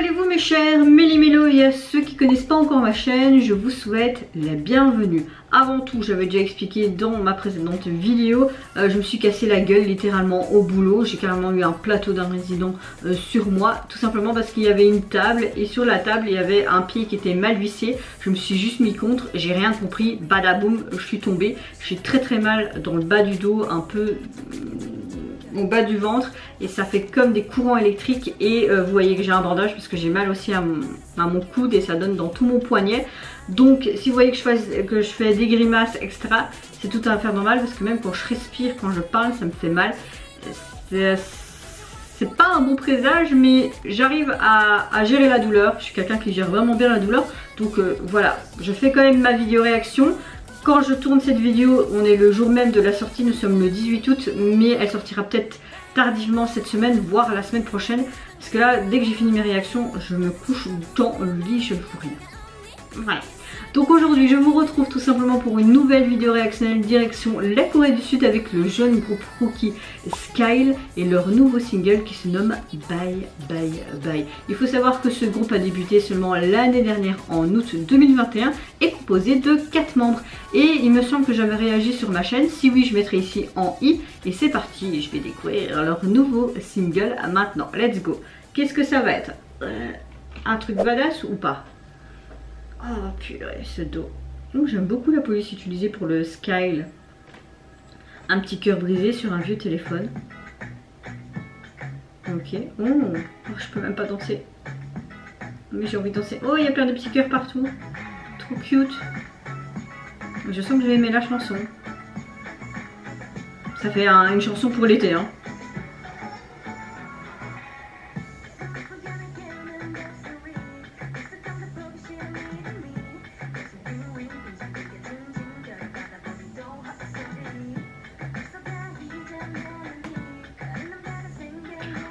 allez-vous mes chers méli-mélo, et à ceux qui connaissent pas encore ma chaîne, je vous souhaite la bienvenue. Avant tout, j'avais déjà expliqué dans ma précédente vidéo, je me suis cassé la gueule littéralement au boulot. J'ai carrément eu un plateau d'un résident sur moi, tout simplement parce qu'il y avait une table et sur la table il y avait un pied qui était mal vissé. Je me suis juste mis contre, j'ai rien compris, badaboum, je suis tombée. J'ai très mal dans le bas du dos, un peu au bas du ventre, et ça fait comme des courants électriques. Et vous voyez que j'ai un bandage parce que j'ai mal aussi à mon coude et ça donne dans tout mon poignet. Donc si vous voyez que je fais des grimaces extra, c'est tout à fait normal parce que même quand je respire, quand je parle, ça me fait mal. C'est pas un bon présage, mais j'arrive à gérer la douleur. Je suis quelqu'un qui gère vraiment bien la douleur. Donc voilà, je fais quand même ma vidéo réaction. Quand je tourne cette vidéo, on est le jour même de la sortie, nous sommes le 18 août, mais elle sortira peut-être tardivement cette semaine, voire la semaine prochaine. Parce que là, dès que j'ai fini mes réactions, je me couche dans le lit, je ne fous rien. Voilà. Donc aujourd'hui, je vous retrouve tout simplement pour une nouvelle vidéo réactionnelle direction la Corée du Sud avec le jeune groupe rookie Skyle et leur nouveau single qui se nomme Bye Bye Bye. Il faut savoir que ce groupe a débuté seulement l'année dernière en août 2021 et composé de 4 membres. Et il me semble que j'avais réagi sur ma chaîne, si oui je mettrai ici en i. Et c'est parti, je vais découvrir leur nouveau single maintenant. Let's go. Qu'est-ce que ça va être? Un truc badass ou pas? Oh purée, ce dos. Oh, j'aime beaucoup la police utilisée pour le Skyle. Un petit cœur brisé sur un vieux téléphone. Ok. Oh, je peux même pas danser. Mais j'ai envie de danser. Oh, il y a plein de petits cœurs partout. Trop cute. Je sens que je vais aimer la chanson. Ça fait une chanson pour l'été, hein.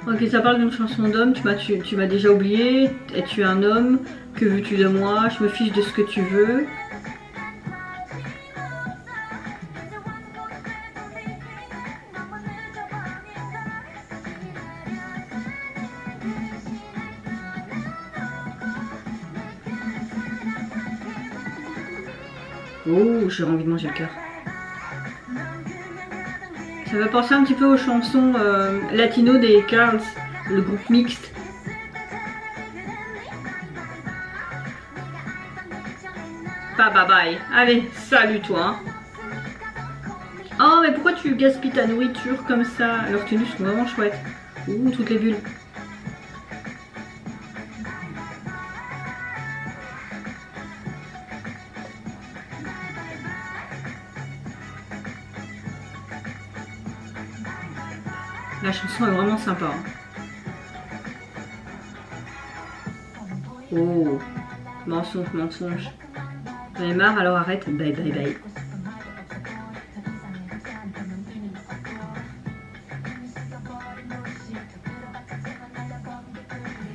Ok, ça parle d'une chanson d'homme, tu m'as déjà oublié, es-tu un homme, que veux-tu de moi, je me fiche de ce que tu veux. Oh, j'ai envie de manger le cœur. Ça me penser un petit peu aux chansons latino des Carls, le groupe mixte. Bye bye bye. Allez, salut toi. Oh mais pourquoi tu gaspilles ta nourriture comme ça? Leurs tenues sont vraiment chouettes. Ouh, toutes les bulles. La chanson est vraiment sympa. Oh, mensonge, mensonge. J'en ai marre, alors arrête. Bye bye bye.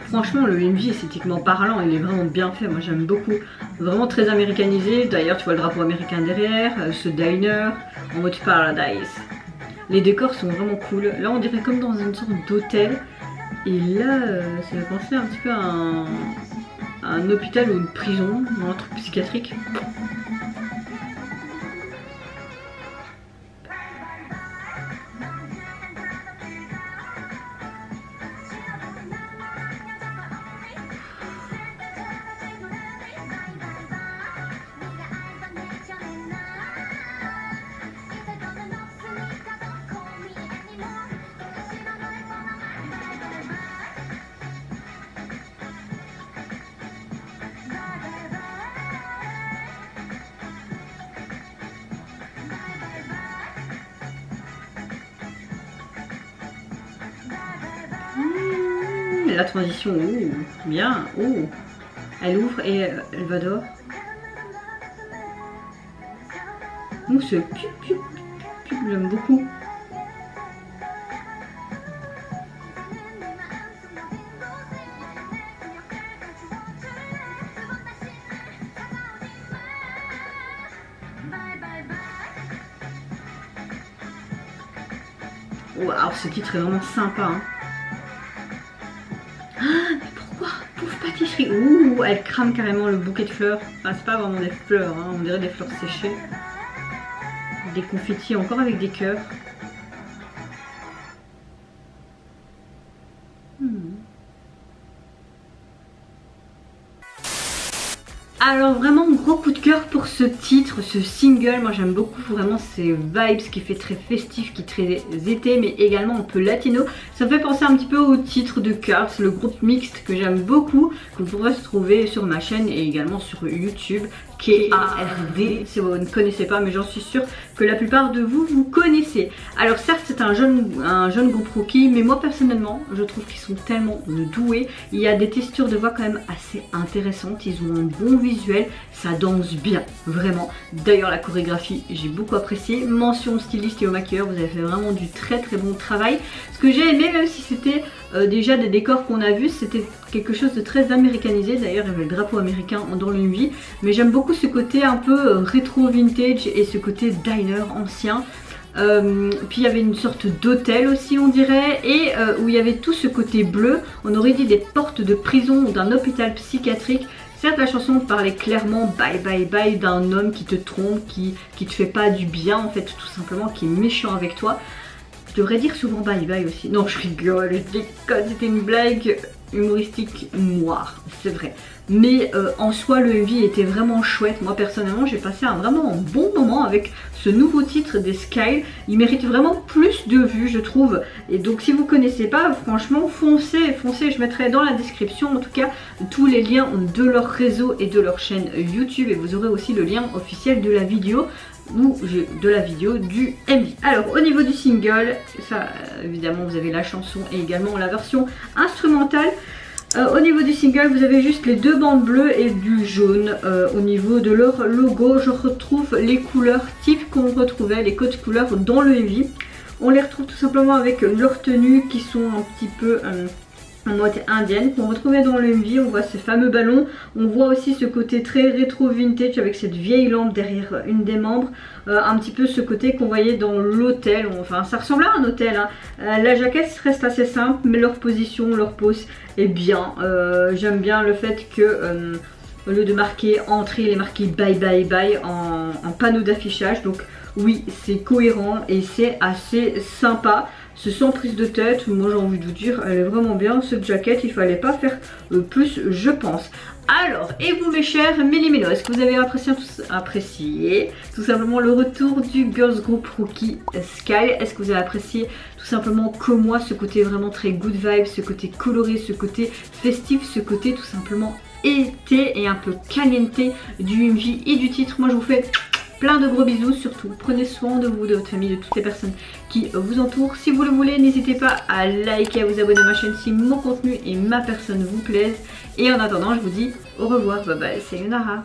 Franchement, le MV esthétiquement parlant, il est vraiment bien fait. Moi, j'aime beaucoup. Vraiment très américanisé. D'ailleurs, tu vois le drapeau américain derrière, ce diner en mode Paradise. Les décors sont vraiment cool. Là, on dirait comme dans une sorte d'hôtel. Et là, ça me fait penser un petit peu à un hôpital ou une prison, un truc psychiatrique. La transition, oh, bien, oh, elle ouvre et elle va dehors. Oh, ce j'aime beaucoup. Waouh, ce titre est vraiment sympa. Hein. Ah, mais pourquoi? Pouf, pâtisserie. Ouh, elle crame carrément le bouquet de fleurs. Enfin, c'est pas vraiment des fleurs, hein, on dirait des fleurs séchées. Des confettis encore avec des cœurs. Alors vraiment gros coup de cœur pour ce titre, ce single. Moi j'aime beaucoup vraiment ces vibes qui fait très festif, qui est très été, mais également un peu latino. Ça me fait penser un petit peu au titre de Cars, le groupe mixte que j'aime beaucoup, que vous pourrez se trouver sur ma chaîne et également sur YouTube. K-A-R-D, si vous ne connaissez pas, mais j'en suis sûre que la plupart de vous connaissez. Alors certes c'est un jeune groupe rookie, mais moi personnellement je trouve qu'ils sont tellement doués. Il y a des textures de voix quand même assez intéressantes, ils ont un bon visuel, ça danse bien, vraiment. D'ailleurs la chorégraphie j'ai beaucoup apprécié, mention styliste et au maquilleur, vous avez fait vraiment du très bon travail. Ce que j'ai aimé, même si c'était déjà des décors qu'on a vus, c'était quelque chose de très américanisé. D'ailleurs il y avait le drapeau américain dans le MV, mais j'aime beaucoup ce côté un peu rétro vintage et ce côté diner ancien. Puis il y avait une sorte d'hôtel aussi on dirait, et où il y avait tout ce côté bleu, on aurait dit des portes de prison ou d'un hôpital psychiatrique. Certes la chanson parlait clairement bye bye bye d'un homme qui te trompe, qui te fait pas du bien en fait, tout simplement, qui est méchant avec toi. Je devrais dire souvent bye bye aussi. Non je rigole, je déconne, c'était une blague humoristique noire, c'est vrai. Mais en soi le MV était vraiment chouette. Moi personnellement j'ai passé vraiment un bon moment avec ce nouveau titre des Skyle. Il mérite vraiment plus de vues je trouve. Et donc si vous connaissez pas, franchement foncez. Je mettrai dans la description en tout cas tous les liens de leur réseau et de leur chaîne YouTube. Et vous aurez aussi le lien officiel de la vidéo ou de la vidéo du MV. Alors au niveau du single, ça évidemment vous avez la chanson et également la version instrumentale. Au niveau du single vous avez juste les deux bandes bleues et du jaune. Au niveau de leur logo je retrouve les couleurs types qu'on retrouvait, les codes couleurs dans le MV. On les retrouve tout simplement avec leurs tenues qui sont un petit peu en mode indienne qu'on retrouvait dans le MV. On voit ce fameux ballon, on voit aussi ce côté très rétro vintage avec cette vieille lampe derrière une des membres, un petit peu ce côté qu'on voyait dans l'hôtel, enfin ça ressemble à un hôtel hein. La jaquette reste assez simple mais leur position, leur pose est bien. J'aime bien le fait que au lieu de marquer entrée, il est marqué bye bye bye en panneau d'affichage. Donc oui c'est cohérent et c'est assez sympa. C'est sans prise de tête, moi j'ai envie de vous dire, elle est vraiment bien cette jaquette, il fallait pas faire plus je pense. Alors, et vous mes chers Méli-Mélo, est-ce que vous avez apprécié tout simplement le retour du girls group rookie Skyle? Est-ce que vous avez apprécié tout simplement comme moi ce côté vraiment très good vibe, ce côté coloré, ce côté festif, ce côté tout simplement été et un peu caliente du MV et du titre? Moi je vous fais plein de gros bisous, surtout prenez soin de vous, de votre famille, de toutes les personnes qui vous entourent. Si vous le voulez, n'hésitez pas à liker, à vous abonner à ma chaîne si mon contenu et ma personne vous plaisent. Et en attendant, je vous dis au revoir, bye bye, c'est Sayonara.